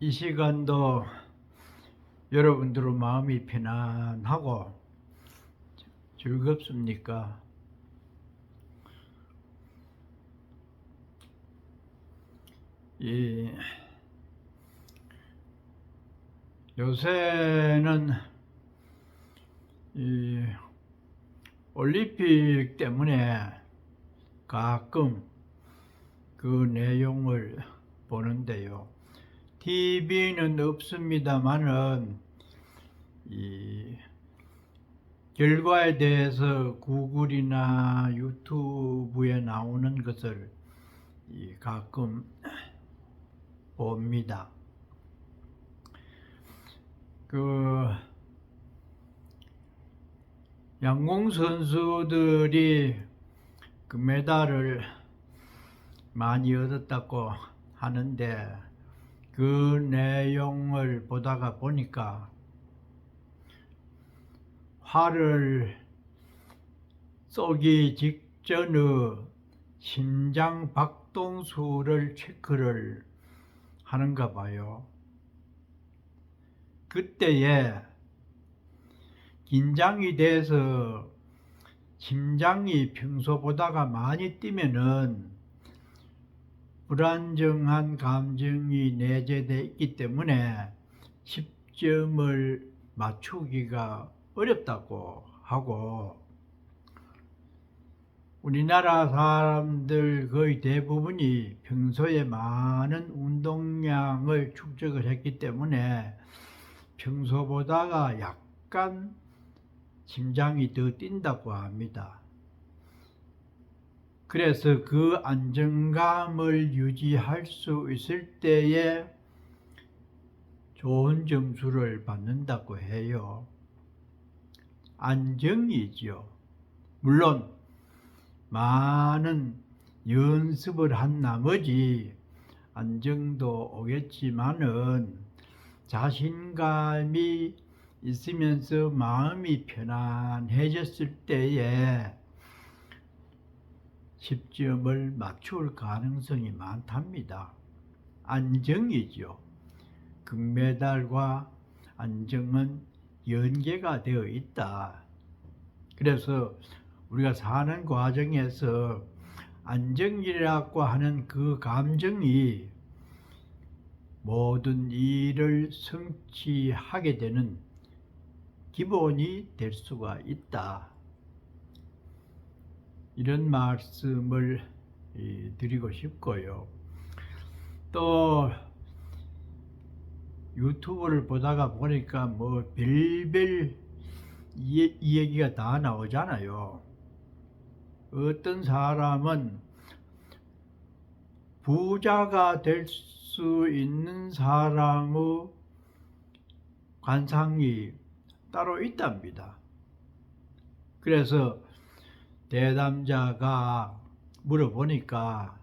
이 시간도 여러분들의 마음이 편안하고 즐겁습니까? 요새는 올림픽 때문에 가끔 그 내용을 보는데요. TV는 없습니다만은 이 결과에 대해서 구글이나 유튜브에 나오는 것을 가끔 봅니다. 양궁 선수들이 메달을 많이 얻었다고 하는데 그 내용을 보다가 보니까 활을 쏘기 직전의 심장 박동수를 체크를 하는가 봐요. 그때에 긴장이 돼서 심장이 평소보다가 많이 뛰면은 불안정한 감정이 내재되어 있기 때문에 10점을 맞추기가 어렵다고 하고, 우리나라 사람들 거의 대부분이 평소에 많은 운동량을 축적을 했기 때문에 평소보다가 약간 심장이 더 뛴다고 합니다. 그래서 그 안정감을 유지할 수 있을 때에 좋은 점수를 받는다고 해요. 안정이죠. 물론 많은 연습을 한 나머지 안정도 오겠지만은 자신감이 있으면서 마음이 편안해졌을 때에 10점을 맞출 가능성이 많답니다. 안정이죠. 금메달과 안정은 연계가 되어 있다. 그래서 우리가 사는 과정에서 안정이라고 하는 그 감정이 모든 일을 성취하게 되는 기본이 될 수가 있다. 이런 말씀을 드리고 싶고요. 또 유튜브를 보다가 보니까 별별 이 얘기가 다 나오잖아요. 어떤 사람은 부자가 될 수 있는 사람의 관상이 따로 있답니다. 그래서 대담자가 물어보니까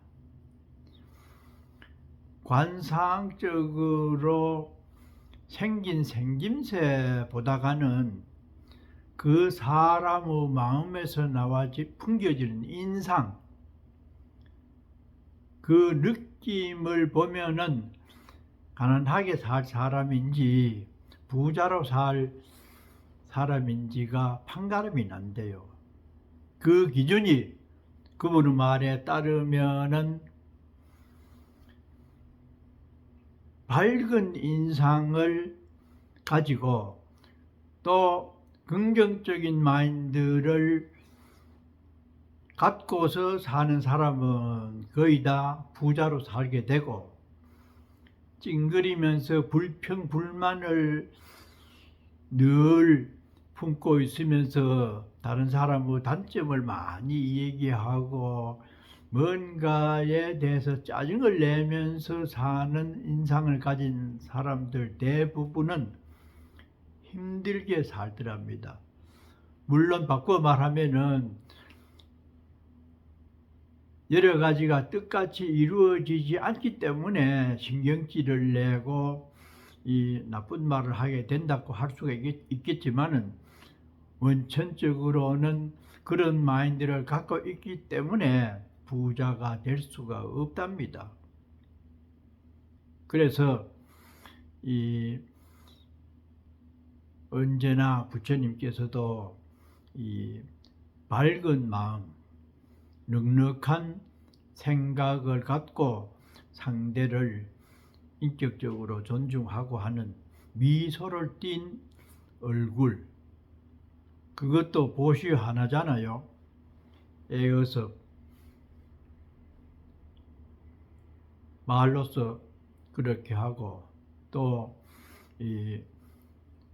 관상적으로 생긴 생김새보다가는 그 사람의 마음에서 풍겨지는 인상, 그 느낌을 보면은 가난하게 살 사람인지 부자로 살 사람인지가 판가름이 난대요. 그 기준이 그분의 말에 따르면은 밝은 인상을 가지고 또 긍정적인 마인드를 갖고서 사는 사람은 거의 다 부자로 살게 되고, 찡그리면서 불평, 불만을 늘 품고 있으면서 다른 사람의 단점을 많이 얘기하고 뭔가에 대해서 짜증을 내면서 사는 인상을 가진 사람들 대부분은 힘들게 살더랍니다. 물론 바꿔 말하면은 여러 가지가 뜻같이 이루어지지 않기 때문에 신경질을 내고 이 나쁜 말을 하게 된다고 할 수가 있겠지만은 원천적으로는 그런 마인드를 갖고 있기 때문에 부자가 될 수가 없답니다. 그래서 이 언제나 부처님께서도 이 밝은 마음, 넉넉한 생각을 갖고 상대를 인격적으로 존중하고 하는 미소를 띤 얼굴, 그것도 보시 하나잖아요. 애어서 말로서 그렇게 하고 또 이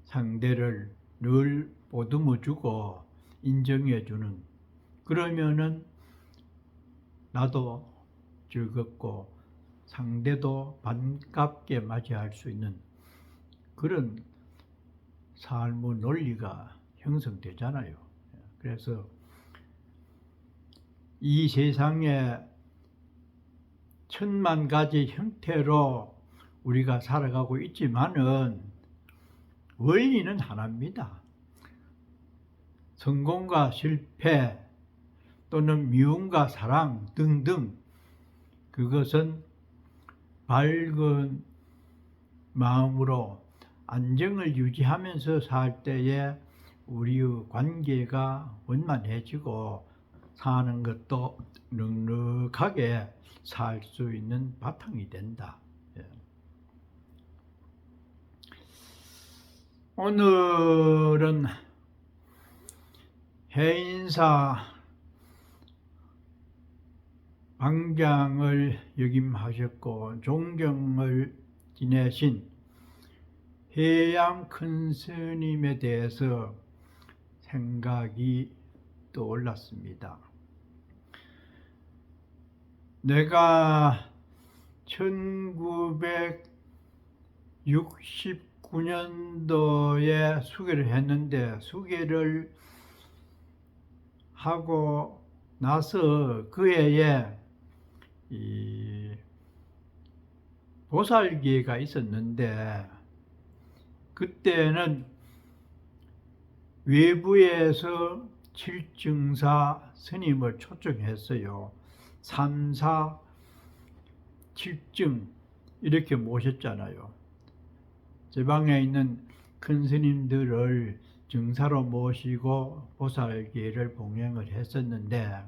상대를 늘 보듬어 주고 인정해 주는, 그러면은 나도 즐겁고 상대도 반갑게 맞이할 수 있는 그런 삶의 논리가 형성되잖아요. 그래서 이 세상에 천만 가지 형태로 우리가 살아가고 있지만은 원리는 하나입니다. 성공과 실패 또는 미움과 사랑 등등, 그것은 밝은 마음으로 안정을 유지하면서 살 때에 우리의 관계가 원만해지고 사는 것도 넉넉하게 살 수 있는 바탕이 된다. 오늘은 해인사 방장을 역임하셨고 종경을 지내신 해양 큰 스님에 대해서 생각이 떠올랐습니다. 내가 1969년도에 수계를 했는데, 수계를 하고 나서 그 해에 이 보살기회가 있었는데, 그때는 외부에서 칠증사 스님을 초청했어요. 3사 7증 이렇게 모셨잖아요. 제방에 있는 큰 스님들을 증사로 모시고 보살기회를 봉행을 했었는데,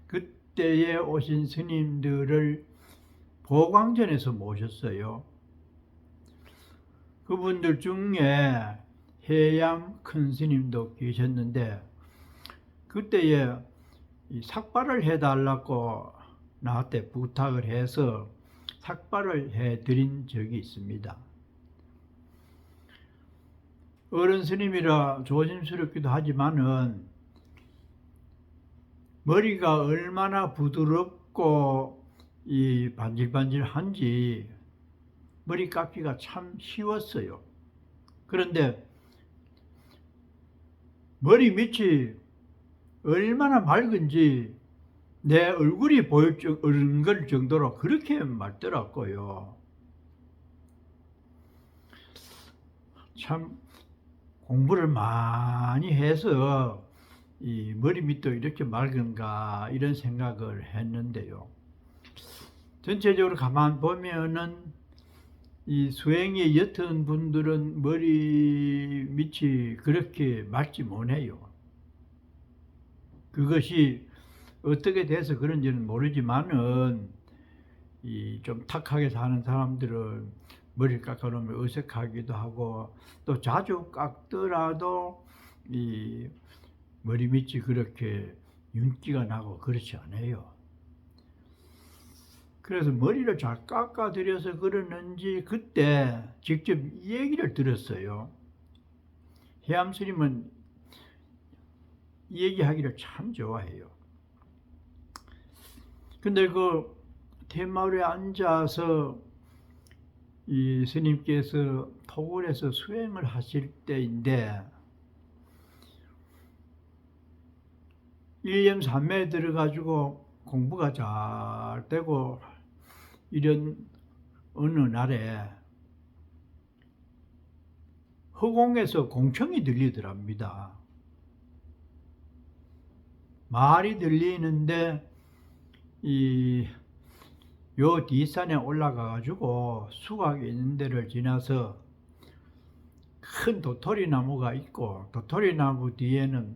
그때에 오신 스님들을 보광전에서 모셨어요. 그분들 중에 해양 큰 스님도 계셨는데, 그때에 삭발을 해달라고 나한테 부탁을 해서 삭발을 해드린 적이 있습니다. 어른 스님이라 조심스럽기도 하지만은 머리가 얼마나 부드럽고 이 반질반질한지 머리 깎기가 참 쉬웠어요. 그런데 머리 밑이 얼마나 맑은지 내 얼굴이 보일 정도로 그렇게 맑더라고요. 참 공부를 많이 해서 이 머리 밑도 이렇게 맑은가 이런 생각을 했는데요. 전체적으로 가만 보면은 이 수행이 옅은 분들은 머리 밑이 그렇게 맑지 못해요. 그것이 어떻게 돼서 그런지는 모르지만은 이 좀 탁하게 사는 사람들은 머리를 깎아놓으면 어색하기도 하고, 또 자주 깎더라도 이 머리 밑이 그렇게 윤기가 나고 그렇지 않아요. 그래서 머리를 잘 깎아드려서 그러는지 그때 직접 이 얘기를 들었어요. 해암스님은 이 얘기하기를 참 좋아해요. 근데 그 대마을에 앉아서 이 스님께서 토굴에서 수행을 하실 때인데, 일념삼매에 들어가지고 공부가 잘 되고 이런 어느 날에 허공에서 공청이 들리더랍니다. 말이 들리는데 이 요 뒷산에 올라가 가지고 수각이 있는 데를 지나서 큰 도토리 나무가 있고, 도토리 나무 뒤에는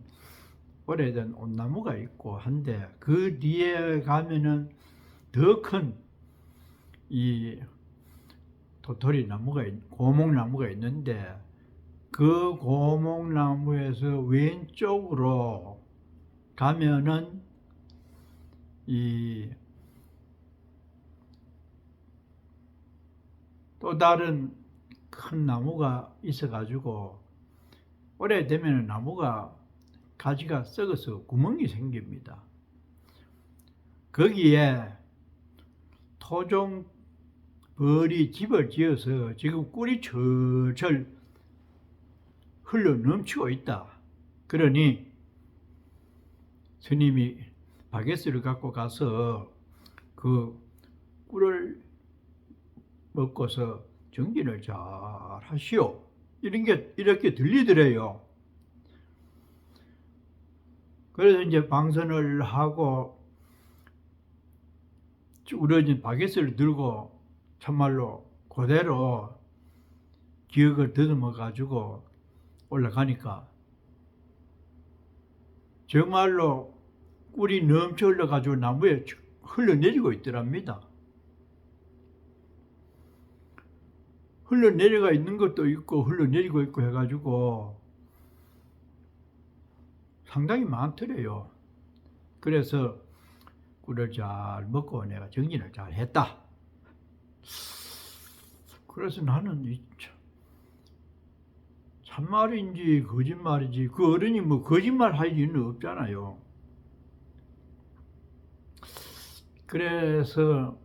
오래된 온나무가 있고 한데, 그 뒤에 가면은 더 큰 이 도토리 나무가 고목나무가 있는데, 그 고목나무에서 왼쪽으로 가면은 이 또 다른 큰 나무가 있어 가지고 오래되면 나무가 가지가 썩어서 구멍이 생깁니다. 거기에 토종벌이 집을 지어서 지금 꿀이 철철 흘러 넘치고 있다. 그러니 스님이 바게스를 갖고 가서 그 꿀을 먹고서 정진을 잘 하시오. 이런 게 이렇게 들리더래요. 그래서 이제 방선을 하고 우러진 바게스를 들고 참말로 그대로 기억을 더듬어 가지고 올라가니까 정말로 꿀이 넘쳐 흘러 가지고 나무에 흘러내리고 있더랍니다. 흘러내려가 있는 것도 있고 흘러내리고 있고 해가지고 상당히 많더래요. 그래서 꿀을 잘 먹고 내가 정진을 잘 했다. 그래서 나는 참말인지 거짓말인지, 그 어른이 뭐 거짓말 할 이유는 없잖아요. 그래서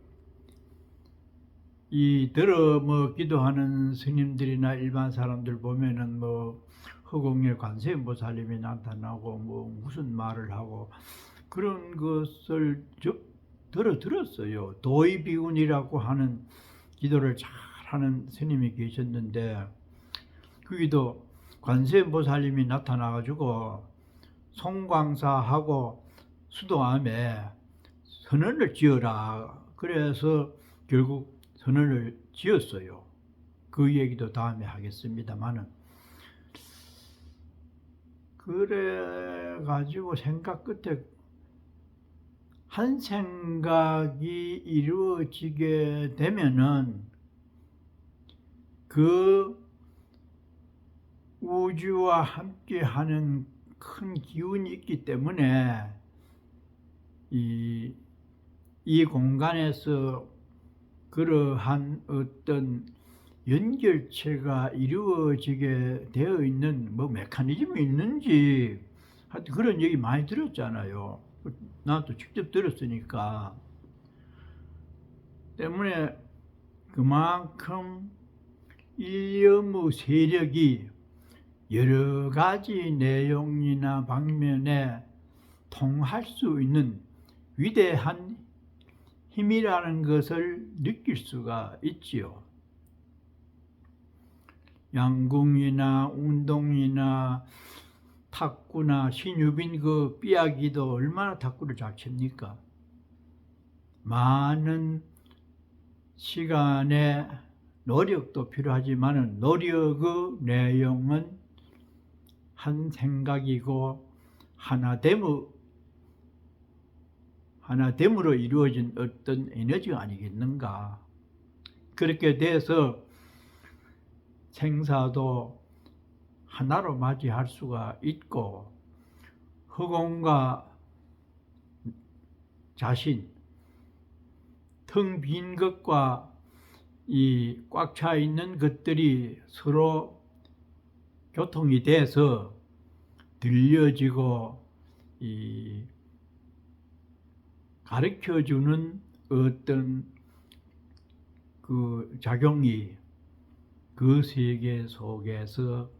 이 들어 기도하는 스님들이나 일반 사람들 보면은 허공에 관세음보살님이 나타나고 무슨 말을 하고 그런 것을 들었어요. 도의비운이라고 하는 기도를 잘하는 스님이 계셨는데, 거기도 관세음보살님이 나타나가지고 송광사하고 수도암에 선언을 지어라. 그래서 결국 선언을 지었어요. 그 얘기도 다음에 하겠습니다만은, 그래 가지고 생각 끝에 한 생각이 이루어지게 되면은 그 우주와 함께 하는 큰 기운이 있기 때문에 이 공간에서 그러한 어떤 연결체가 이루어지게 되어 있는 메커니즘이 있는지, 하여튼 그런 얘기 많이 들었잖아요. 나도 직접 들었으니까. 때문에 그만큼 일념의 세력이 여러 가지 내용이나 방면에 통할 수 있는 위대한 힘이라는 것을 느낄 수가 있지요. 양궁이나 운동이나 탁구나 신유빈 그 삐약이도 얼마나 탁구를 잘 칩니까? 많은 시간의 노력도 필요하지만 노력의 내용은 한 생각이고 하나됨으로 이루어진 어떤 에너지가 아니겠는가. 그렇게 돼서 생사도 하나로 맞이할 수가 있고, 허공과 자신, 텅 빈 것과 이 꽉 차 있는 것들이 서로 교통이 돼서 들려지고 가르쳐주는 어떤 그 작용이 그 세계 속에서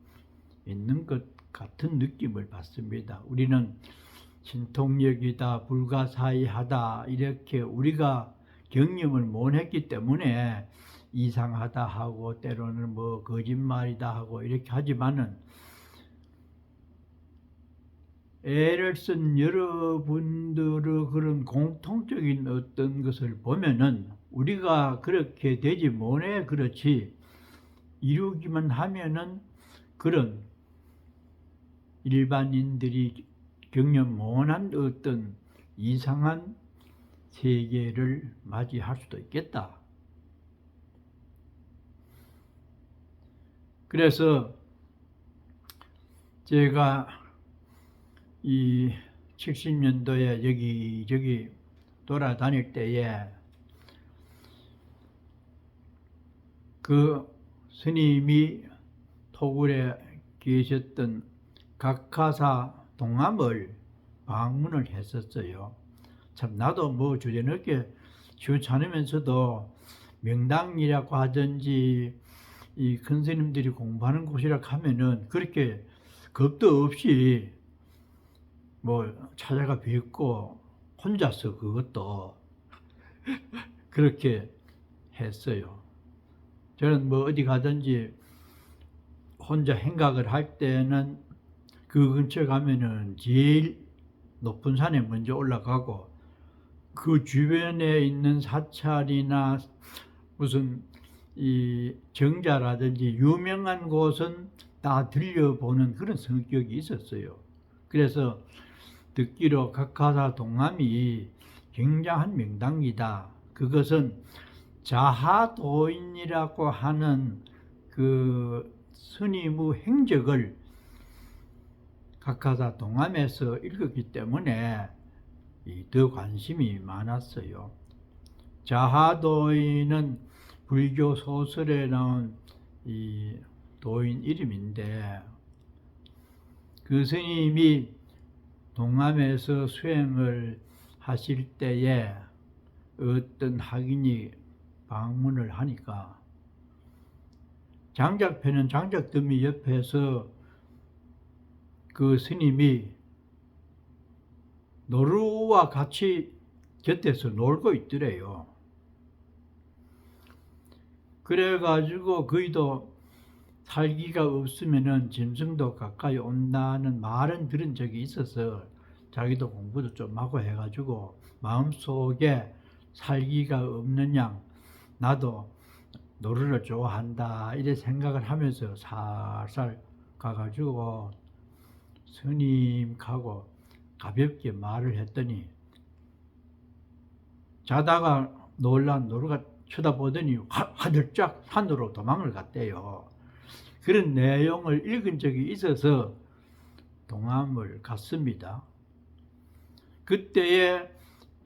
있는 것 같은 느낌을 받습니다. 우리는 신통력이다, 불가사의하다 이렇게 우리가 경험을 못 했기 때문에 이상하다 하고 때로는 거짓말이다 하고 이렇게 하지만은, 애를 쓴 여러분들의 그런 공통적인 어떤 것을 보면은 우리가 그렇게 되지 못해 그렇지 이루기만 하면은 그런 일반인들이 경험 못한 어떤 이상한 세계를 맞이할 수도 있겠다. 그래서 제가 이 70년도에 여기저기 돌아다닐 때에 그 스님이 토굴에 계셨던 각하사 동암을 방문을 했었어요. 참 나도 뭐 주저넘게 시원찮으면서도 명당이라고 하든지 이 큰 스님들이 공부하는 곳이라고 하면은 그렇게 겁도 없이 뭐 찾아가 뵙고 혼자서 그것도 그렇게 했어요. 저는 뭐 어디 가든지 혼자 행각을 할 때는 그 근처에 가면은 제일 높은 산에 먼저 올라가고 그 주변에 있는 사찰이나 무슨 이 정자라든지 유명한 곳은 다 들려보는 그런 성격이 있었어요. 그래서 듣기로 각하사 동암이 굉장한 명당이다. 그것은 자하도인이라고 하는 그 스님의 행적을 각하사 동암에서 읽었기 때문에 더 관심이 많았어요. 자하도인은 불교 소설에 나온 이 도인 이름인데 그 스님이 동암에서 수행을 하실 때에 어떤 학인이 방문을 하니까 장작 패는 장작더미 옆에서 그 스님이 노루와 같이 곁에서 놀고 있더래요. 그래가지고 그이도 살기가 없으면은 짐승도 가까이 온다는 말은 들은 적이 있어서 자기도 공부도 좀 하고 해가지고 마음속에 살기가 없는 양 나도 노루를 좋아한다 이래 생각을 하면서 살살 가가지고 스님하고 가볍게 말을 했더니 자다가 놀란 노루가 쳐다보더니 화들짝 산으로 도망을 갔대요. 그런 내용을 읽은 적이 있어서 동암을 갔습니다. 그때에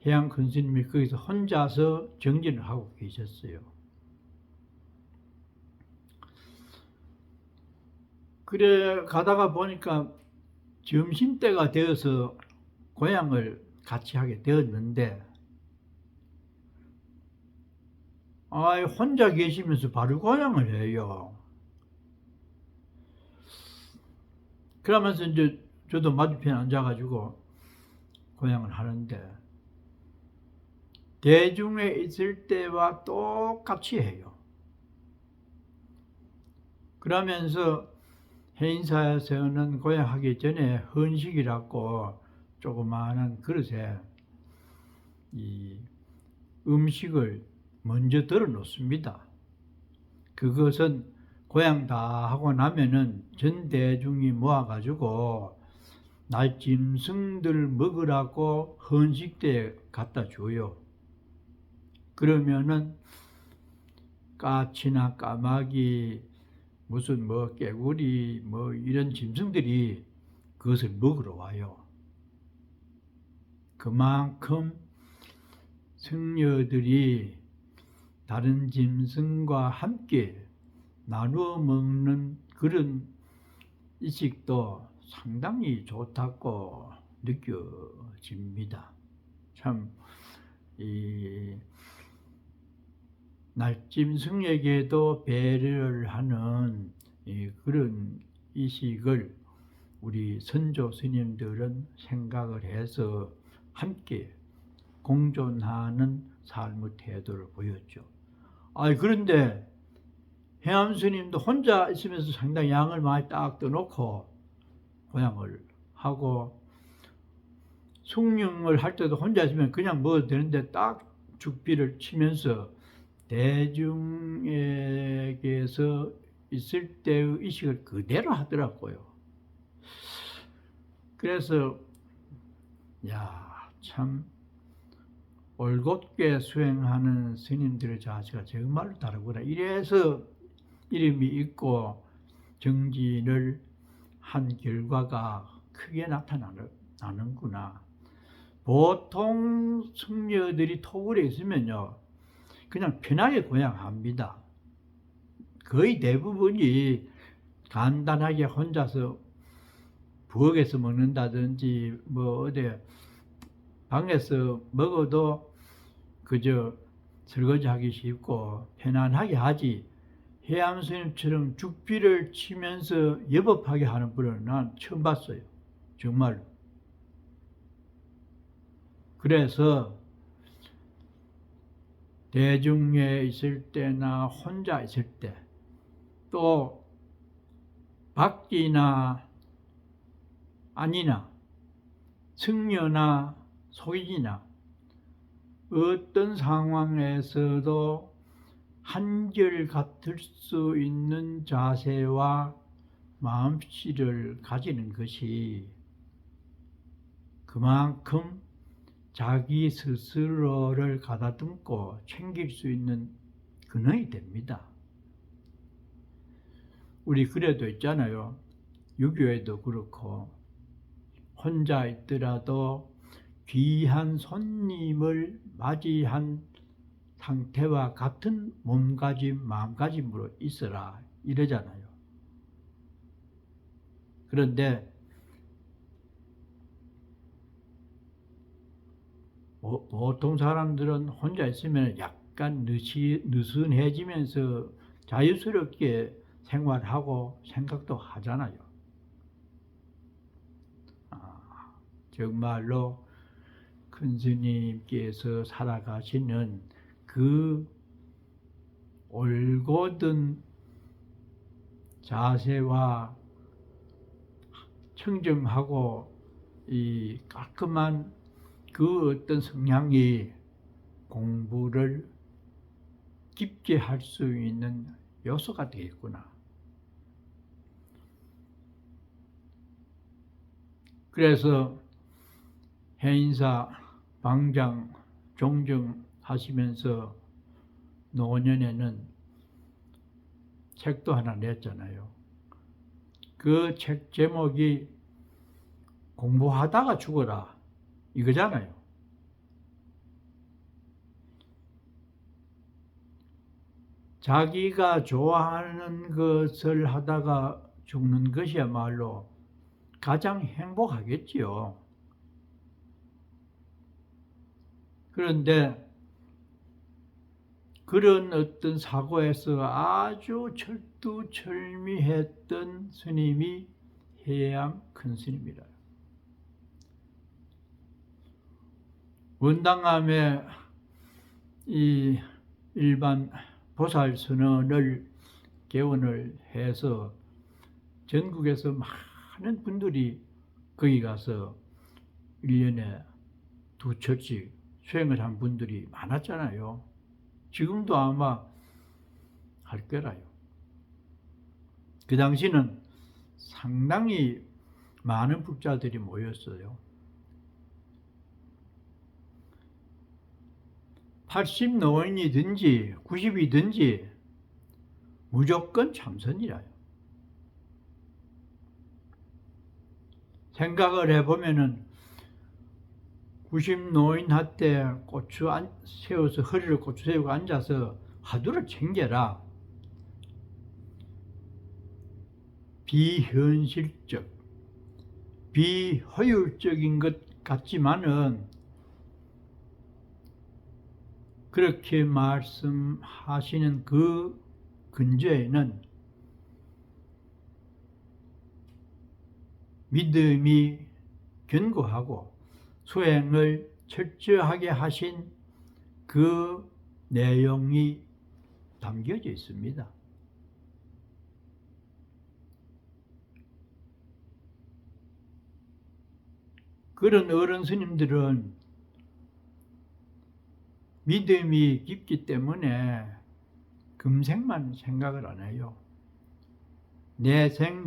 해양 큰 스님이 거기서 혼자서 정진을 하고 계셨어요. 그래 가다가 보니까 점심때가 되어서 고향을 같이 하게 되었는데 혼자 계시면서 바로 고향을 해요. 그러면서 이제 저도 맞은편에 앉아가지고 고향을 하는데 대중에 있을 때와 똑같이 해요. 그러면서 해인사에서는 고향하기 전에 헌식이라고 조그마한 그릇에 이 음식을 먼저 들어 놓습니다. 그것은 고향 다 하고 나면은 전 대중이 모아가지고 날짐승들 먹으라고 헌식대에 갖다 줘요. 그러면은 까치나 까마귀 무슨 뭐 깨구리 뭐 이런 짐승들이 그것을 먹으러 와요. 그만큼 승려들이 다른 짐승과 함께 나누어 먹는 그런 의식도 상당히 좋다고 느껴집니다. 참 이 날짐승에게도 배려를 하는 그런 의식을 우리 선조 스님들은 생각을 해서 함께 공존하는 삶의 태도를 보였죠. 그런데 해암 스님도 혼자 있으면서 상당히 양을 많이 딱 떠놓고 고향을 하고 숭늉을 할 때도 혼자 있으면 그냥 먹어도 되는데 딱 죽비를 치면서 대중에게서 있을 때의 의식을 그대로 하더라고요. 그래서 참 올곧게 수행하는 스님들의 자세가 정말로 다르구나. 이래서 이름이 있고 정진을 한 결과가 크게 나타나는구나. 보통 승려들이 토굴에 있으면요, 그냥 편하게 고향합니다. 거의 대부분이 간단하게 혼자서 부엌에서 먹는다든지 뭐 어디 방에서 먹어도 그저 설거지하기 쉽고 편안하게 하지, 해암 스님처럼 죽비를 치면서 여법하게 하는 분은 난 처음 봤어요. 정말로. 그래서 대중에 있을 때나 혼자 있을 때, 또 밖이나 아니나 승려나 속인이나 어떤 상황에서도 한결같을 수 있는 자세와 마음씨를 가지는 것이 그만큼 자기 스스로를 가다듬고 챙길 수 있는 근원이 됩니다. 우리 그래도 있잖아요. 유교에도 그렇고 혼자 있더라도 귀한 손님을 맞이한 상태와 같은 몸가짐, 마음가짐으로 있어라 이러잖아요. 그런데 보통 사람들은 혼자 있으면 약간 느슨해지면서 자유스럽게 생활하고 생각도 하잖아요. 정말로 큰 스님께서 살아가시는 그 올곧은 자세와 청정하고 이 깔끔한 그 어떤 성향이 공부를 깊게 할 수 있는 요소가 되겠구나. 그래서 해인사, 방장, 종정 하시면서 노년에는 책도 하나 냈잖아요. 그 책 제목이 공부하다가 죽어라 이거잖아요. 자기가 좋아하는 것을 하다가 죽는 것이야말로 가장 행복하겠지요. 그런데 그런 어떤 사고에서 아주 철두철미했던 스님이 해암 큰 스님이라. 원당암에 이 일반 보살 선언을 개원을 해서 전국에서 많은 분들이 거기 가서 1년에 2차씩 수행을 한 분들이 많았잖아요. 지금도 아마 할 거라요. 그 당시는 상당히 많은 불자들이 모였어요. 80노인이든지 90이든지 무조건 참선이라요. 생각을 해보면은 90노인한테 고추 세워서 허리를 고추 세우고 앉아서 화두를 챙겨라. 비현실적, 비효율적인 것 같지만은 그렇게 말씀하시는 그 근저에는 믿음이 견고하고 수행을 철저하게 하신 그 내용이 담겨져 있습니다. 그런 어른 스님들은 믿음이 깊기 때문에 금생만 생각을 안 해요. 내생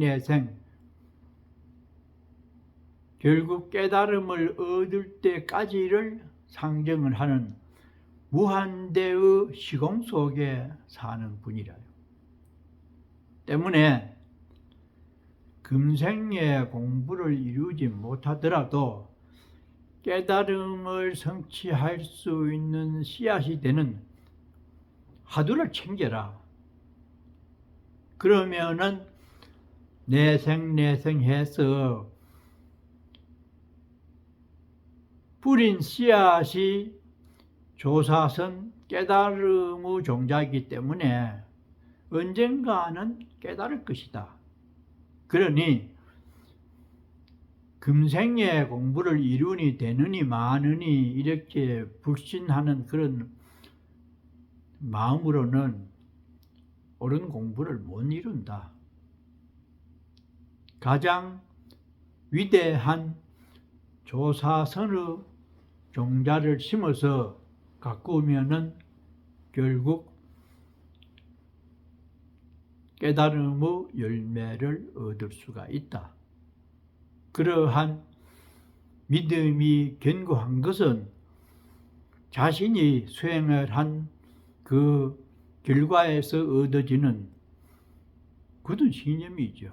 결국 깨달음을 얻을 때까지를 상정을 하는 무한대의 시공 속에 사는 분이라요. 때문에 금생에 공부를 이루지 못하더라도 깨달음을 성취할 수 있는 씨앗이 되는 화두를 챙겨라. 그러면은 내생해서 뿌린 씨앗이 조사선 깨달음의 종자이기 때문에 언젠가는 깨달을 것이다. 그러니 금생에 공부를 이루니 되느니 마느니 이렇게 불신하는 그런 마음으로는 옳은 공부를 못 이룬다. 가장 위대한 조사선의 종자를 심어서 가꾸면은 결국 깨달음의 열매를 얻을 수가 있다. 그러한 믿음이 견고한 것은 자신이 수행을 한 그 결과에서 얻어지는 굳은 신념이죠.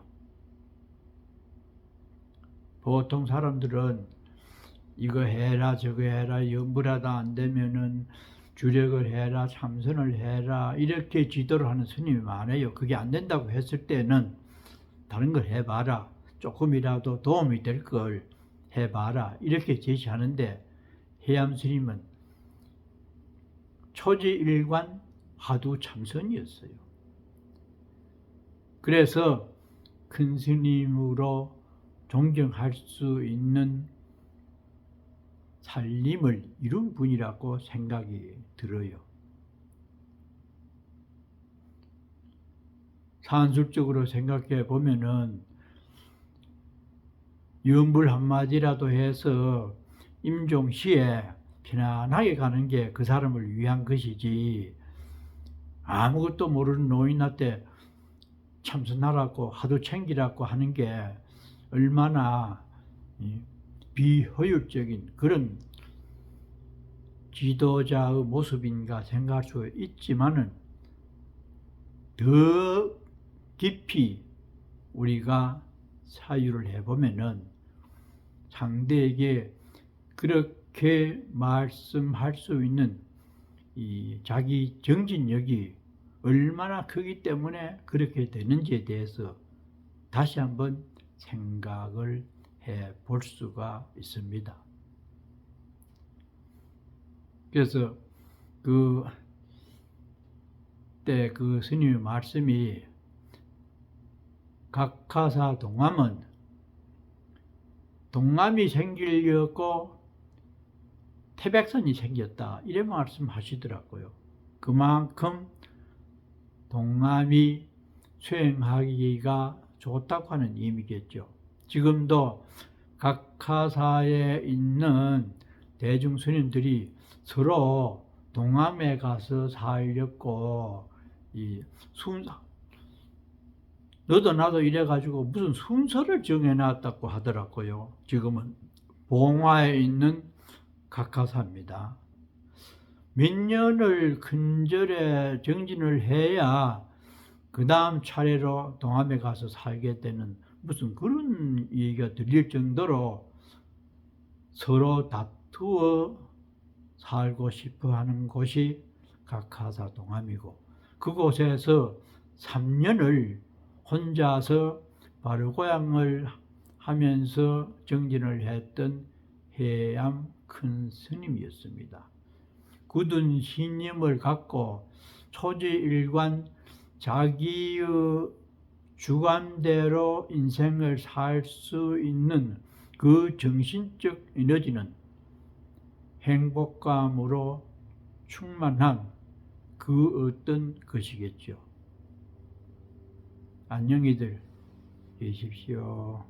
보통 사람들은 이거 해라 저거 해라 영불하다 안 되면은 주력을 해라 참선을 해라 이렇게 지도를 하는 스님이 많아요. 그게 안 된다고 했을 때는 다른 걸 해봐라. 조금이라도 도움이 될 걸 해봐라. 이렇게 제시하는데 해암 스님은 초지일관 화두 참선이었어요. 그래서 큰 스님으로 존경할 수 있는 살림을 이룬 분이라고 생각이 들어요. 산술적으로 생각해 보면은 염불 한마디라도 해서 임종시에 편안하게 가는 게 그 사람을 위한 것이지 아무것도 모르는 노인한테 참선하라고 하도 챙기라고 하는 게 얼마나 비효율적인 그런 지도자의 모습인가 생각할 수 있지만은 더 깊이 우리가 사유를 해보면은 상대에게 그렇게 말씀할 수 있는 이 자기 정진력이 얼마나 크기 때문에 그렇게 되는지에 대해서 다시 한번 생각을 해 볼 수가 있습니다. 그래서 그때 그 스님의 말씀이 각하사 동암은 동암이 생기려고 태백산이 생겼다 이런 말씀하시더라고요. 그만큼 동암이 수행하기가 좋다고 하는 의미겠죠. 지금도 각하사에 있는 대중 스님들이 서로 동암에 가서 살려고 너도 나도 이래가지고 무슨 순서를 정해놨다고 하더라고요. 지금은 봉화에 있는 각하사입니다. 몇 년을 근절에 정진을 해야 그 다음 차례로 동암에 가서 살게 되는 무슨 그런 얘기가 들릴 정도로 서로 다투어 살고 싶어 하는 곳이 각하사 동암이고 그곳에서 3년을 혼자서 발고향을 하면서 정진을 했던 해암 큰 스님이었습니다. 굳은 신념을 갖고 초지일관 자기의 주관대로 인생을 살 수 있는 그 정신적 에너지는 행복감으로 충만한 그 어떤 것이겠죠. 안녕히들 계십시오.